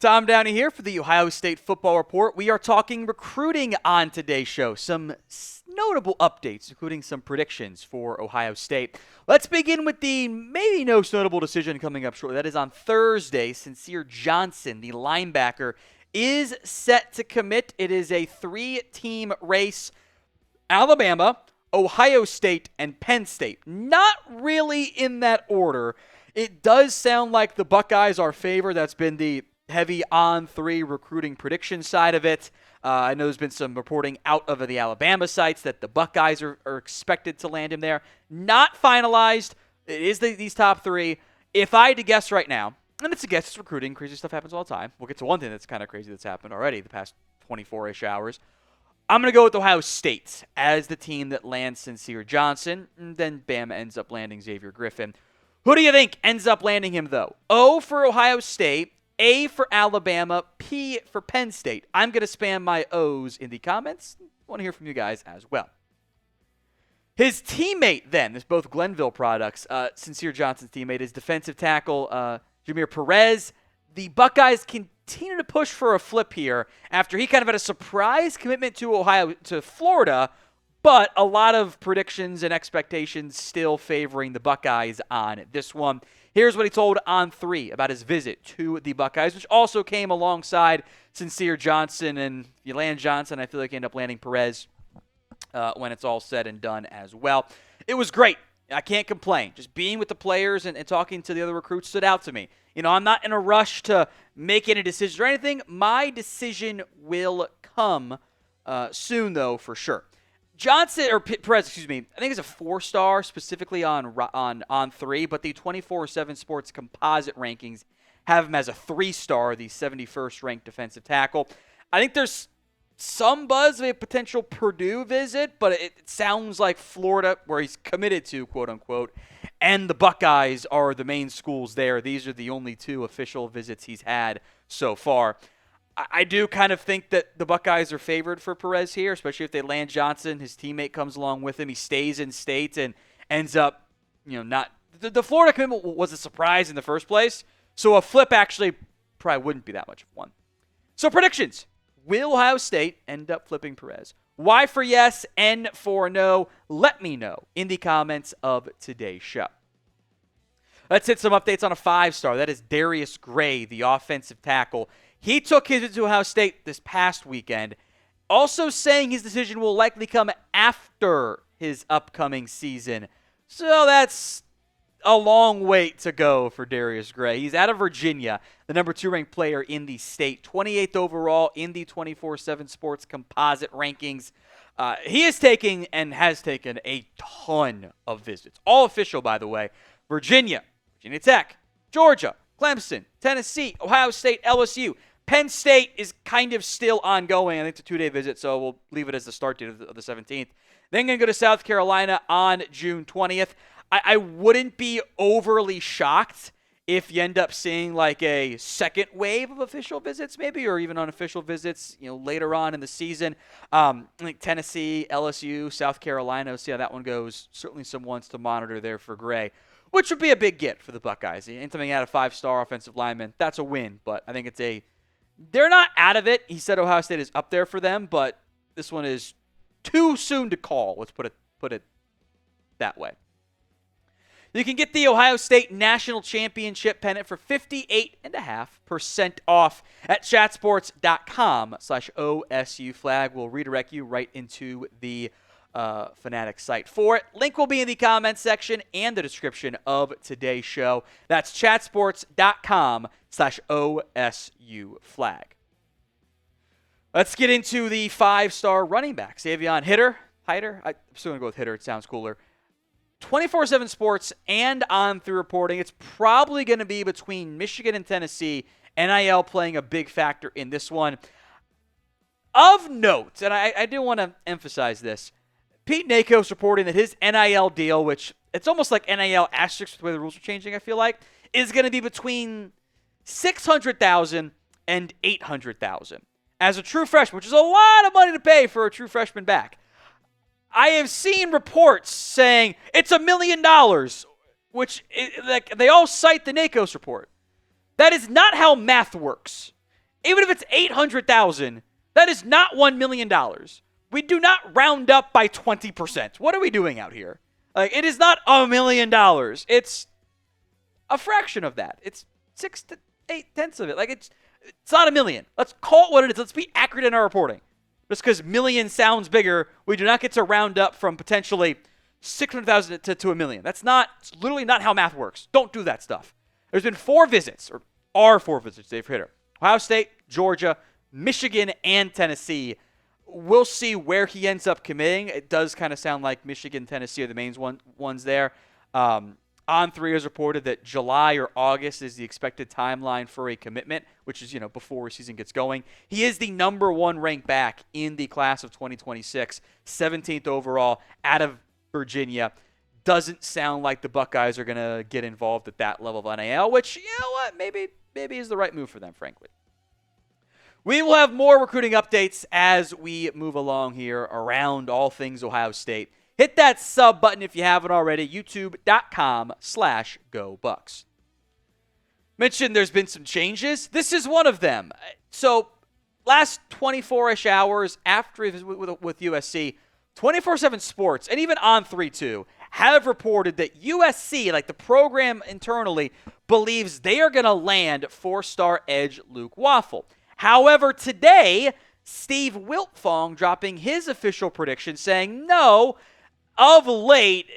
Tom Downey here for the Ohio State Football Report. We are talking recruiting on today's show. Some notable updates, including some predictions for Ohio State. Let's begin with the maybe most notable decision coming up shortly. That is on Thursday. Cincere Johnson, the linebacker, is set to commit. It is a 3-team race. Alabama, Ohio State, and Penn State. Not really in that order. It does sound like the Buckeyes are favored. That's been the heavy on-3 recruiting prediction side of it. I know there's been some reporting out of the Alabama sites that the Buckeyes are expected to land him there. Not finalized. It is these top 3. If I had to guess right now, and it's a guess, it's recruiting. Crazy stuff happens all the time. We'll get to one thing that's kind of crazy that's happened already the past 24-ish hours. I'm going to go with Ohio State as the team that lands Cincere Johnson. And then Bama ends up landing Xavier Griffin. Who do you think ends up landing him, though? O for Ohio State, A for Alabama, P for Penn State. I'm going to spam my O's in the comments. I want to hear from you guys as well. His teammate, then, this is both Glenville products. Cincere Johnson's teammate is defensive tackle Jamir Perez. The Buckeyes continue to push for a flip here after he kind of had a surprise commitment to Florida, but a lot of predictions and expectations still favoring the Buckeyes on this one. Here's what he told on 3 about his visit to the Buckeyes, which also came alongside Cincere Johnson. And if you land Johnson, I feel like you end up landing Perez when it's all said and done as well. It was great. I can't complain. Just being with the players and talking to the other recruits stood out to me. You know, I'm not in a rush to make any decisions or anything. My decision will come soon, though, for sure. Johnson, or Perez, excuse me, I think it's a 4-star specifically on 3, but the 24/7 Sports composite rankings have him as a 3-star, the 71st ranked defensive tackle. I think there's some buzz of a potential Purdue visit, but it sounds like Florida, where he's committed to, quote unquote, and the Buckeyes are the main schools there. These are the only 2 official visits he's had so far. I do kind of think that the Buckeyes are favored for Perez here, especially if they land Johnson. His teammate comes along with him. He stays in state and ends up, not – the Florida commitment was a surprise in the first place, so a flip actually probably wouldn't be that much of one. So predictions. Will Ohio State end up flipping Perez? Y for yes, N for no. Let me know in the comments of today's show. Let's hit some updates on a 5-star. That is Darius Gray, the offensive tackle. He took his to Ohio State this past weekend, also saying his decision will likely come after his upcoming season. So that's a long wait to go for Darius Gray. He's out of Virginia, the number 2 ranked player in the state, 28th overall in the 24/7 Sports composite rankings. He is taking and has taken a ton of visits. All official, by the way. Virginia Tech, Georgia, Clemson, Tennessee, Ohio State, LSU. Penn State is kind of still ongoing. I think it's a 2-day visit, so we'll leave it as the start date of the 17th. Then going to go to South Carolina on June 20th. I wouldn't be overly shocked if you end up seeing like a second wave of official visits maybe, or even unofficial visits, later on in the season. I think Tennessee, LSU, South Carolina, see how that one goes. Certainly some ones to monitor there for Gray, which would be a big get for the Buckeyes. Anything out of 5-star offensive lineman, that's a win, but I think they're not out of it. He said Ohio State is up there for them, but this one is too soon to call. Let's put it that way. You can get the Ohio State National Championship pennant for 58.5% off at chatsports.com/OSU flag. We'll redirect you right into the Fanatics site for it. Link will be in the comments section and the description of today's show. That's chatsports.com/OSU flag. Let's get into the 5-star running back, Savion Hiter. I'm still going to go with Hiter. It sounds cooler. 24/7 Sports and on-3 reporting. It's probably going to be between Michigan and Tennessee. NIL playing a big factor in this one. Of note, and I do want to emphasize this, Pete Nakos reporting that his NIL deal, which it's almost like NIL asterisks with the way the rules are changing, I feel like, is going to be between $600,000 and $800,000 as a true freshman, which is a lot of money to pay for a true freshman back. I have seen reports saying it's $1 million, which they all cite the Nakos report. That is not how math works. Even if it's $800,000, that is not $1 million. We do not round up by 20%. What are we doing out here? Like, it is not $1 million. It's a fraction of that. It's 6 to 8/10 of it. Like, it's not $1 million. Let's call it what it is. Let's be accurate in our reporting. Just because million sounds bigger, we do not get to round up from potentially 600,000 to $1 million. It's literally not how math works. Don't do that stuff. There's been 4 visits, or are 4 visits, Dave Hiter. Ohio State, Georgia, Michigan, and Tennessee. We'll see where he ends up committing. It does kind of sound like Michigan, Tennessee are the main ones there. On3 has reported that July or August is the expected timeline for a commitment, which is, before season gets going. He is the number 1 ranked back in the class of 2026, 17th overall out of Virginia. Doesn't sound like the Buckeyes are going to get involved at that level of NIL, which, you know what, maybe is the right move for them, frankly. We will have more recruiting updates as we move along here around all things Ohio State. Hit that sub button if you haven't already, youtube.com/GoBucks. Mentioned there's been some changes. This is one of them. So last 24-ish hours after with USC, 24/7 Sports, and even On3 too, have reported that USC, like the program internally, believes they are going to land 4-star edge Luke Wafle. However, today, Steve Wiltfong dropping his official prediction saying, no, of late,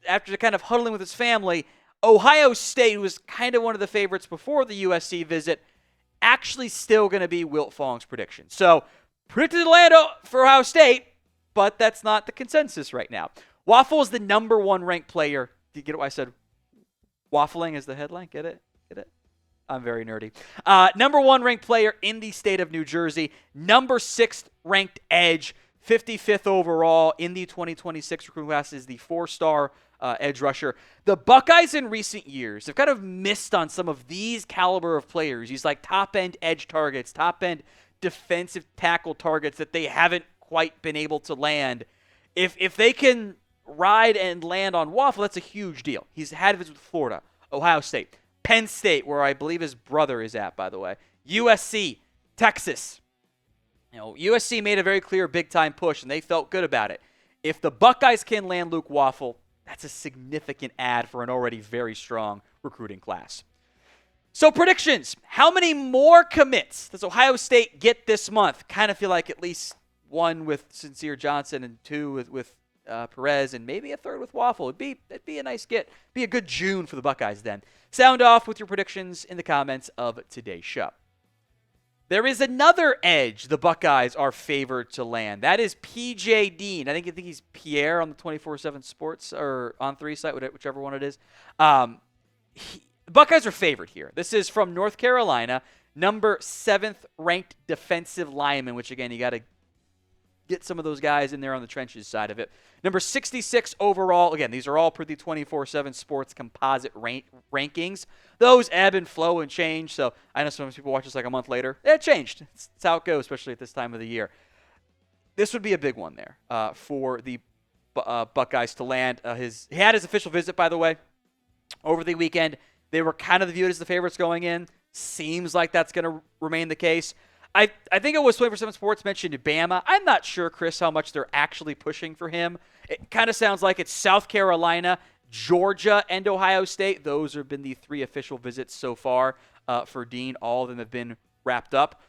after kind of huddling with his family, Ohio State, who was kind of one of the favorites before the USC visit, actually still going to be Wiltfong's prediction. So, predicted to land for Ohio State, but that's not the consensus right now. Wafle is the number 1 ranked player. Did you get what I said? Waffling is the headline. Get it? I'm very nerdy. Number 1 ranked player in the state of New Jersey. Number 6th ranked edge. 55th overall in the 2026 recruiting class is the 4-star edge rusher. The Buckeyes in recent years have kind of missed on some of these caliber of players. These like top-end edge targets, top-end defensive tackle targets that they haven't quite been able to land. If they can ride and land on Wafle, that's a huge deal. He's had visits with Florida, Ohio State, Penn State, where I believe his brother is at, by the way, USC, Texas. USC made a very clear big-time push, and they felt good about it. If the Buckeyes can land Luke Wafle, that's a significant add for an already very strong recruiting class. So predictions. How many more commits does Ohio State get this month? Kind of feel like at least 1 with Cincere Johnson and 2 with Perez, and maybe a 3rd with Wafle. It'd be a nice get. Be a good June for the Buckeyes then. Sound off with your predictions in the comments of today's show. There is another edge the Buckeyes are favored to land. That is P.J. Dean. I think he's Pierre on the 24/7 Sports or On3 site, whichever one it is. The Buckeyes are favored here. This is from North Carolina, number 7th ranked defensive lineman, which again, you got to get some of those guys in there on the trenches side of it. Number 66 overall. Again, these are all per the 24/7 Sports composite rankings. Those ebb and flow and change. So I know some people watch this like a month later. It changed. It's how it goes, especially at this time of the year. This would be a big one there for the Buckeyes to land. He had his official visit, by the way, over the weekend. They were kind of viewed as the favorites going in. Seems like that's going to remain the case. I think it was 24/7 Sports mentioned Bama. I'm not sure, Chris, how much they're actually pushing for him. It kind of sounds like it's South Carolina, Georgia, and Ohio State. Those have been the 3 official visits so far for Dean. All of them have been wrapped up.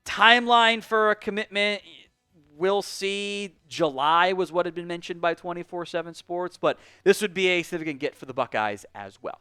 Timeline for a commitment, we'll see. July was what had been mentioned by 24/7 Sports, but this would be a significant get for the Buckeyes as well.